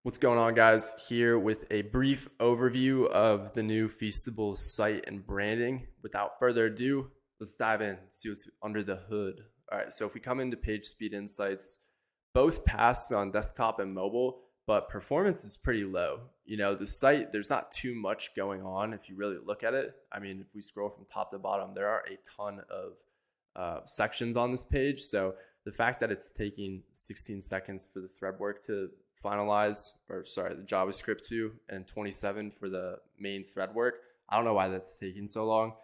What's going on, guys? Here with a brief overview of the new Feastables site and branding. Without further ado, let's dive in, see what's under the hood. All right, so if we come into page speed insights, both passed on desktop and mobile, but performance is pretty low. The site, there's not too much going on if you really look at it. I mean, if we scroll from top to bottom, there are a ton of sections on this page. So the fact that it's taking 16 seconds for the thread work to finalize, or sorry, the JavaScript to, and 27 for the main thread work, I don't know why that's taking so long.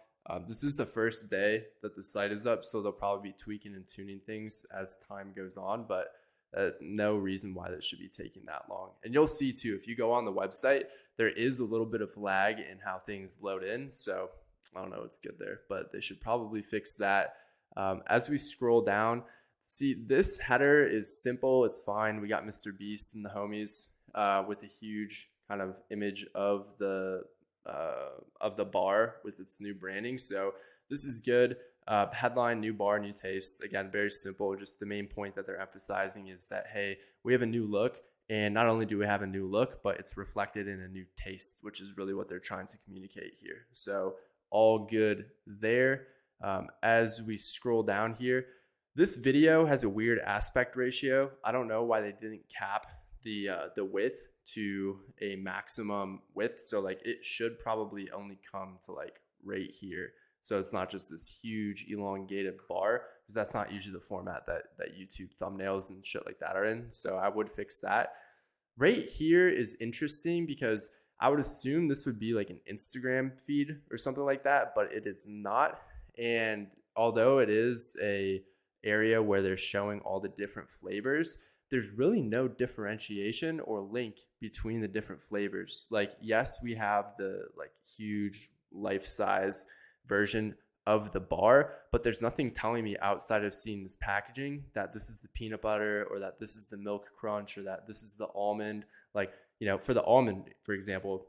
This is the first day that the site is up, so they'll probably be tweaking and tuning things as time goes on, but no reason why this should be taking that long. And you'll see too, if you go on the website, there is a little bit of lag in how things load in. So I don't know, it's good there, but they should probably fix that. As we scroll down, see, this header is simple. It's fine. We got Mr. Beast and the homies with a huge kind of image of the bar with its new branding. So this is good. Headline, new bar, new taste. Again, very simple. Just the main point that they're emphasizing is that, hey, we have a new look. And not only do we have a new look, but it's reflected in a new taste, which is really what they're trying to communicate here. So all good there. As we scroll down here, this video has a weird aspect ratio. I don't know why they didn't cap the width to a maximum width. So like it should probably only come to like right here. So it's not just this huge elongated bar, because that's not usually the format that YouTube thumbnails and shit like that are in. So I would fix that. Right here is interesting because I would assume this would be like an Instagram feed or something like that, but it is not. And although it is a area where they're showing all the different flavors, there's really no differentiation or link between the different flavors. Like, yes, we have the like huge life-size version of the bar, but there's nothing telling me outside of seeing this packaging that this is the peanut butter, or that this is the milk crunch, or that this is the almond. Like, for the almond, for example,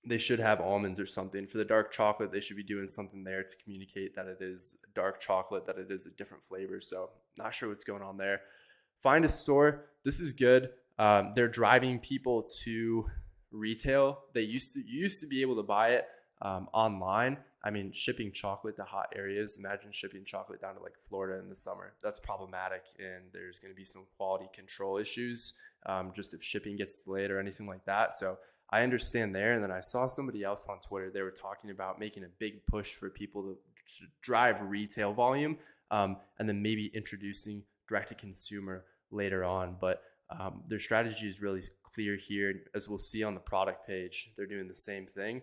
they should have almonds or something. For the dark chocolate, they should be doing something there to communicate that it is dark chocolate, that it is a different flavor. So not sure what's going on there. Find a store. This is good. They're driving people to retail. You used to be able to buy it online. I mean, shipping chocolate to hot areas. Imagine shipping chocolate down to like Florida in the summer. That's problematic, and there's going to be some quality control issues just if shipping gets delayed or anything like that. So I understand there. And then I saw somebody else on Twitter, they were talking about making a big push for people to drive retail volume, and then maybe introducing direct to consumer later on. But their strategy is really clear here. As we'll see on the product page, they're doing the same thing.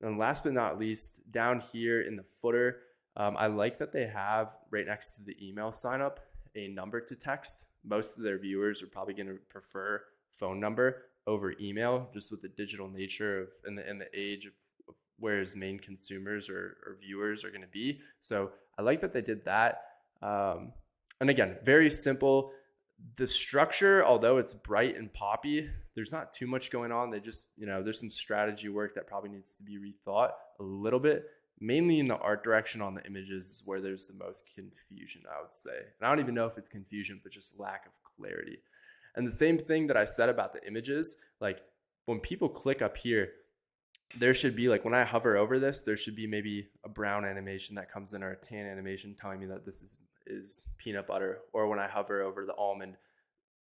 And last but not least, down here in the footer, I like that they have right next to the email sign up a number to text. Most of their viewers are probably going to prefer phone number over email, just with the digital nature of and the age of where his main consumers or viewers are going to be. So I like that they did that. And again, very simple. The structure, although it's bright and poppy, there's not too much going on. They just, there's some strategy work that probably needs to be rethought a little bit. Mainly in the art direction on the images is where there's the most confusion, I would say. And I don't even know if it's confusion, but just lack of clarity. And the same thing that I said about the images, like when people click up here, there should be, like, when I hover over this, there should be maybe a brown animation that comes in, or a tan animation telling me that this is peanut butter. Or when I hover over the almond,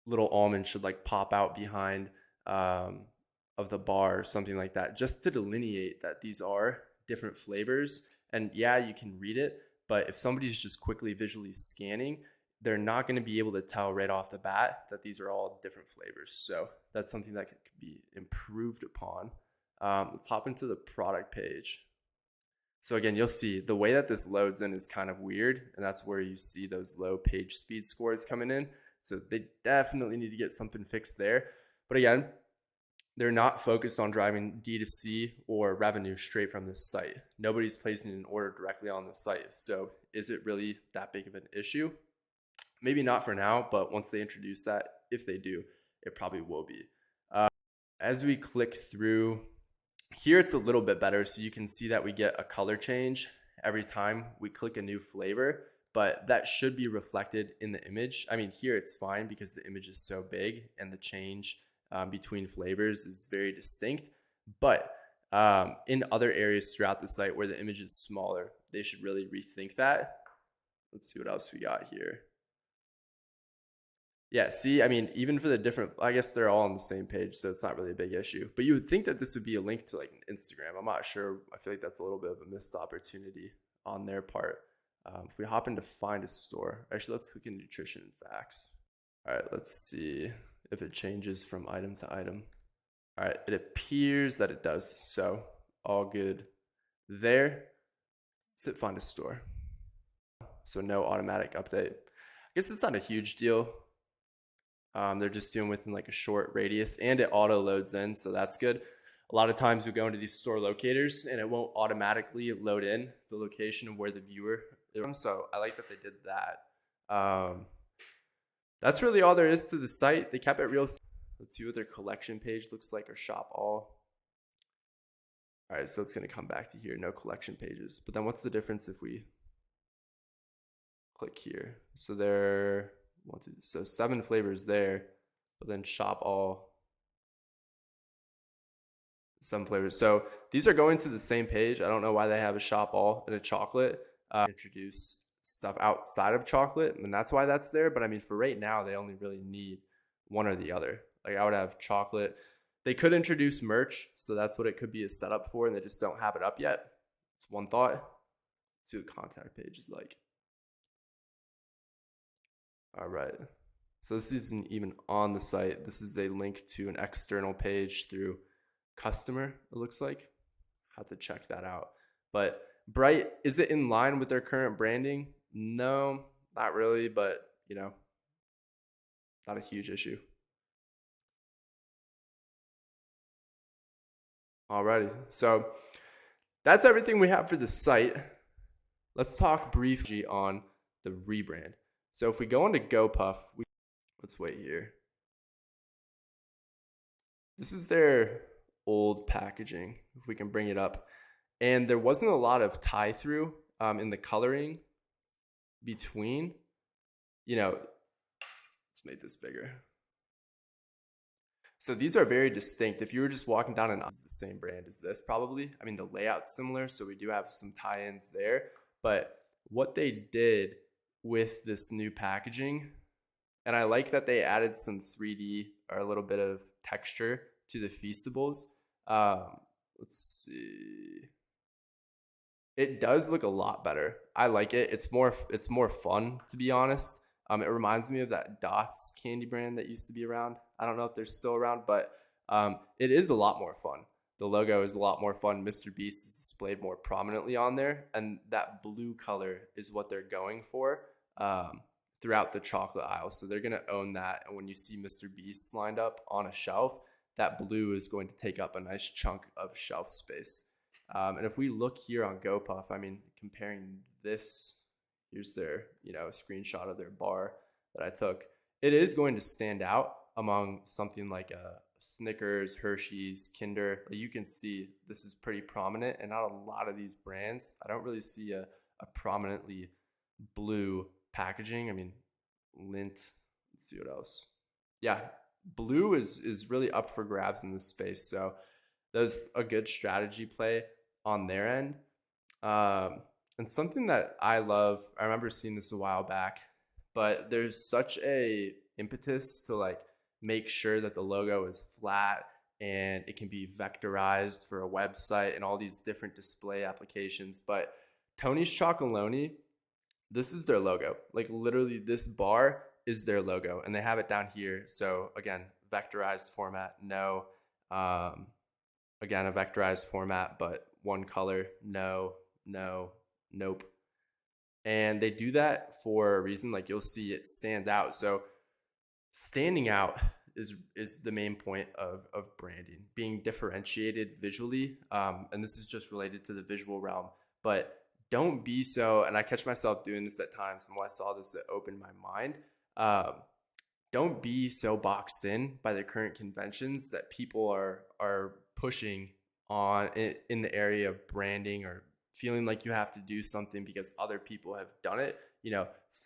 little almond should like pop out behind of the bar or something like that, just to delineate that these are different flavors. And yeah, you can read it, but if somebody's just quickly visually scanning, they're not going to be able to tell right off the bat that these are all different flavors. So that's something that could be improved upon. Let's hop into the product page. So again, you'll see the way that this loads in is kind of weird, and that's where you see those low page speed scores coming in. So they definitely need to get something fixed there. But again, they're not focused on driving D2C or revenue straight from this site. Nobody's placing an order directly on the site. So is it really that big of an issue? Maybe not for now, but once they introduce that, if they do, it probably will be. As we click through, here it's a little bit better. So you can see that we get a color change every time we click a new flavor, but that should be reflected in the image. I mean, here it's fine because the image is so big and the change between flavors is very distinct. But in other areas throughout the site where the image is smaller, they should really rethink that. Let's see what else we got here. Yeah, see, I mean, even for the different, I guess they're all on the same page, so it's not really a big issue. But you would think that this would be a link to like Instagram. I'm not sure. I feel like that's a little bit of a missed opportunity on their part. If we hop into find a store, actually, let's click in nutrition and facts. All right, let's see if it changes from item to item. All right, it appears that it does. So all good there. Let's hit find a store. So no automatic update. I guess it's not a huge deal. They're just doing within like a short radius, and it auto loads in, so that's good. A lot of times we go into these store locators and it won't automatically load in the location of where the viewer is from, so I like that they did that. That's really all there is to the site. They kept it real. Let's see what their collection page looks like, or shop all. All right, so it's going to come back to here, no collection pages. But then what's the difference if we click here? So there, so 7 flavors there, but then shop all, 7 flavors. So these are going to the same page. I don't know why they have a shop all and a chocolate. Introduce stuff outside of chocolate, and that's why that's there. But I mean, for right now, they only really need one or the other. Like I would have chocolate. They could introduce merch, so that's what it could be a setup for, and they just don't have it up yet. It's one thought. Let's see what the contact page is like. All right. So this isn't even on the site. This is a link to an external page through customer, it looks like. Have to check that out. But Bright, is it in line with their current branding? No, not really, but you know, not a huge issue. Alrighty, so that's everything we have for the site. Let's talk briefly on the rebrand. So if we go into GoPuff, let's wait here. This is their old packaging, if we can bring it up. And there wasn't a lot of tie through in the coloring between, let's make this bigger. So these are very distinct. If you were just walking down, and it's the same brand as this probably. I mean, the layout's similar, so we do have some tie-ins there. But what they did with this new packaging, and I like that they added some 3D or a little bit of texture to the Feastables. Let's see. It does look a lot better. I like it. It's more fun, to be honest. It reminds me of that Dots candy brand that used to be around. I don't know if they're still around, but it is a lot more fun. The logo is a lot more fun. Mr. Beast is displayed more prominently on there, and that blue color is what they're going for throughout the chocolate aisle. So they're going to own that, and when you see Mr. Beast lined up on a shelf, that blue is going to take up a nice chunk of shelf space. And if we look here on GoPuff, I mean, comparing this, here's their, screenshot of their bar that I took. It is going to stand out among something like a Snickers, Hershey's, Kinder. You can see this is pretty prominent, and not a lot of these brands, I don't really see a prominently blue packaging. I mean, Lindt, let's see what else. Yeah, blue is really up for grabs in this space. So that's a good strategy play on their end. And something that I love, I remember seeing this a while back, but there's such a impetus to like make sure that the logo is flat and it can be vectorized for a website and all these different display applications. But Tony's Chocolonely, this is their logo. Like literally this bar is their logo, and they have it down here. So again, vectorized format, no. Again, a vectorized format, but one color, no, no, nope. And they do that for a reason. Like you'll see it stands out. So standing out is the main point of branding, being differentiated visually. And this is just related to the visual realm, but don't be so, and I catch myself doing this at times, and when I saw this, it opened my mind. Don't be so boxed in by the current conventions that people are pushing on in the area of branding, or feeling like you have to do something because other people have done it.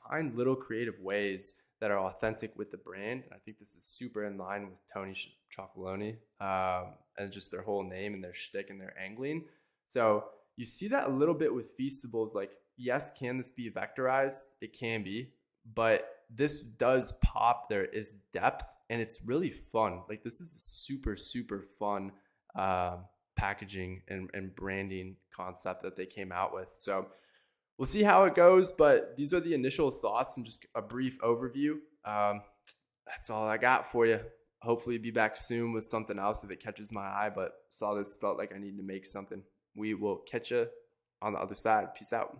Find little creative ways that are authentic with the brand. And I think this is super in line with Tony Chocolonely, and just their whole name and their shtick and their angling. So you see that a little bit with Feastables. Like, yes, can this be vectorized? It can be, but this does pop. There is depth, and it's really fun. Like, this is a super, super fun packaging and branding concept that they came out with. So we'll see how it goes, but these are the initial thoughts and just a brief overview. That's all I got for you. Hopefully be back soon with something else if it catches my eye, but saw this, felt like I needed to make something. We will catch you on the other side. Peace out.